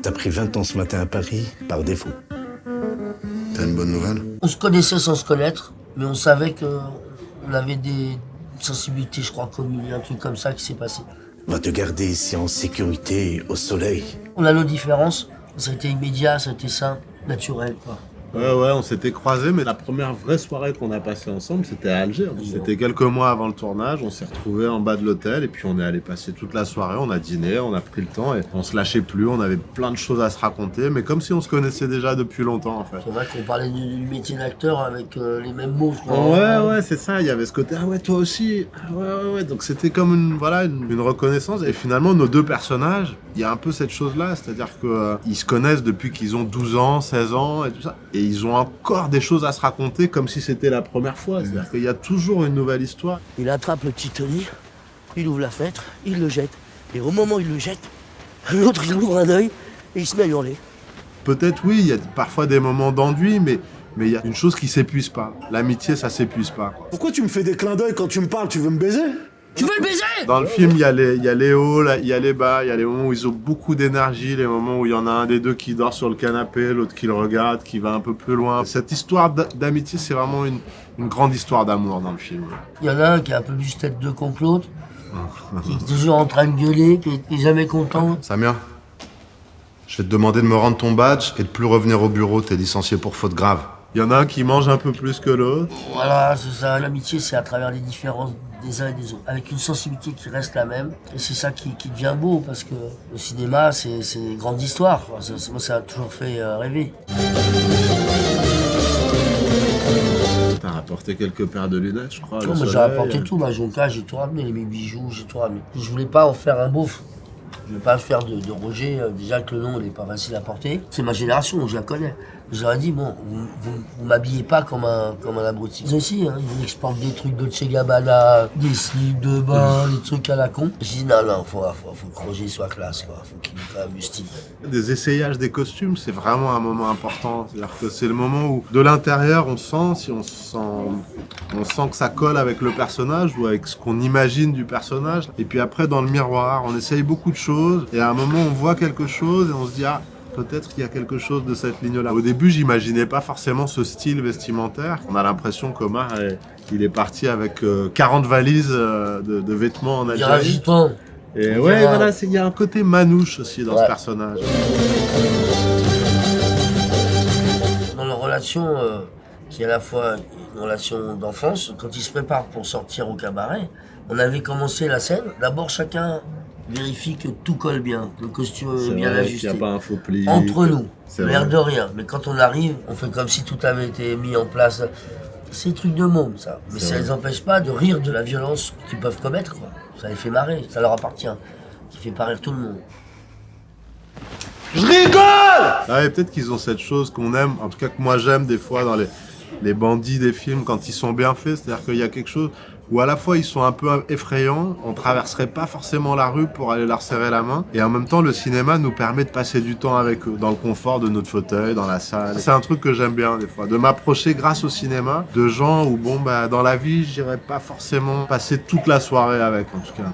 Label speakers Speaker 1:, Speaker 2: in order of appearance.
Speaker 1: T'as pris 20 ans ce matin à Paris, par défaut.
Speaker 2: T'as une bonne nouvelle?
Speaker 3: On se connaissait sans se connaître, mais on savait qu'on avait des sensibilités, je crois, communes, un truc comme ça qui s'est passé.
Speaker 1: Va te garder ici en sécurité, au soleil.
Speaker 3: On a nos différences, ça a été immédiat, ça a été simple, naturel, quoi.
Speaker 4: Ouais, on s'était croisés, mais la première vraie soirée qu'on a passée ensemble, c'était à Alger. C'était quelques mois avant le tournage, on s'est retrouvés en bas de l'hôtel, et puis on est allé passer toute la soirée, on a dîné, on a pris le temps, et on se lâchait plus, on avait plein de choses à se raconter, mais comme si on se connaissait déjà depuis longtemps, en fait.
Speaker 3: C'est vrai qu'on parlait du métier d'acteur avec les mêmes mots, je crois.
Speaker 4: Ouais, c'est ça, il y avait ce côté, ah ouais, toi aussi, ah ouais, donc c'était comme une reconnaissance, et finalement, nos deux personnages, il y a un peu cette chose-là, c'est-à-dire qu'ils se connaissent depuis qu'ils ont 12 ans, 16 ans, et tout ça, et ils ont encore des choses à se raconter comme si c'était la première fois. C'est-à-dire qu'il y a toujours une nouvelle histoire.
Speaker 3: Il attrape le petit Tony, il ouvre la fenêtre, il le jette. Et au moment où il le jette, l'autre il ouvre un œil et il se met à hurler.
Speaker 4: Peut-être oui, il y a parfois des moments d'ennui, mais il y a une chose qui s'épuise pas. L'amitié, ça s'épuise pas.
Speaker 5: Pourquoi tu me fais des clins d'œil quand tu me parles? Tu veux me baiser?
Speaker 3: Tu veux le baiser?
Speaker 4: Dans le film, il y a les hauts, il y a les bas, il y a les moments où ils ont beaucoup d'énergie, les moments où il y en a un des deux qui dort sur le canapé, l'autre qui le regarde, qui va un peu plus loin. Cette histoire d'amitié, c'est vraiment une grande histoire d'amour dans le film.
Speaker 3: Il y en a un qui est un peu plus tête de con que l'autre, qui est toujours en train de gueuler, qui est jamais content.
Speaker 2: Samir, je vais te demander de me rendre ton badge et de plus revenir au bureau, t'es licencié pour faute grave.
Speaker 4: Il y en a un qui mange un peu plus que l'autre.
Speaker 3: Voilà, c'est ça. L'amitié, c'est à travers les différences des uns et des autres, avec une sensibilité qui reste la même. Et c'est ça qui devient beau, parce que le cinéma, c'est une grande histoire, quoi. Moi, ça a toujours fait rêver.
Speaker 4: T'as rapporté quelques paires de lunettes, je crois.
Speaker 3: Non, moi, j'ai rapporté tout, ma jonca, j'ai tout ramené, mes bijoux, j'ai tout ramené. Je voulais pas en faire un beauf. Je ne vais pas faire de Roger, déjà que le nom n'est pas facile à porter. C'est ma génération, je la connais. Je leur ai dit, bon, vous m'habillez pas comme un abruti. Ils aussi, hein, ils exportent des trucs de Dolce Gabbana, des slips de bain, des trucs à la con. J'ai dit, non, faut que Roger soit classe, quoi. Faut qu'il ait quand même du style.
Speaker 4: Des essayages des costumes, c'est vraiment un moment important. C'est-à-dire que c'est le moment où, de l'intérieur, on sent que ça colle avec le personnage ou avec ce qu'on imagine du personnage. Et puis après, dans le miroir, on essaye beaucoup de choses. Et à un moment, on voit quelque chose et on se dit, ah, peut-être qu'il y a quelque chose de cette ligne-là. Au début, j'imaginais pas forcément ce style vestimentaire. On a l'impression qu'Omar, il est parti avec 40 valises de vêtements en Algérie. Et ouais, voilà, il y a un côté manouche aussi dans ce personnage.
Speaker 3: Dans leur relation, qui est à la fois une relation d'enfance, quand ils se préparent pour sortir au cabaret, on avait commencé la scène. D'abord, chacun vérifie que tout colle bien, que le costume est bien ajusté.
Speaker 4: Qu'il n'y a pas un faux pli.
Speaker 3: Entre nous, l'air de rien. Mais quand on arrive, on fait comme si tout avait été mis en place. C'est des trucs de môme, ça. Mais ça ne les empêche pas de rire de la violence qu'ils peuvent commettre, quoi. Ça les fait marrer, ça leur appartient. Ça fait pas rire tout le monde.
Speaker 5: Je rigole!
Speaker 4: Ah, et peut-être qu'ils ont cette chose qu'on aime, en tout cas que moi j'aime des fois dans les bandits des films quand ils sont bien faits, c'est-à-dire qu'il y a quelque chose où à la fois ils sont un peu effrayants, on traverserait pas forcément la rue pour aller leur serrer la main, et en même temps le cinéma nous permet de passer du temps avec eux, dans le confort de notre fauteuil, dans la salle. C'est un truc que j'aime bien des fois, de m'approcher grâce au cinéma de gens où dans la vie j'irais pas forcément passer toute la soirée avec en tout cas.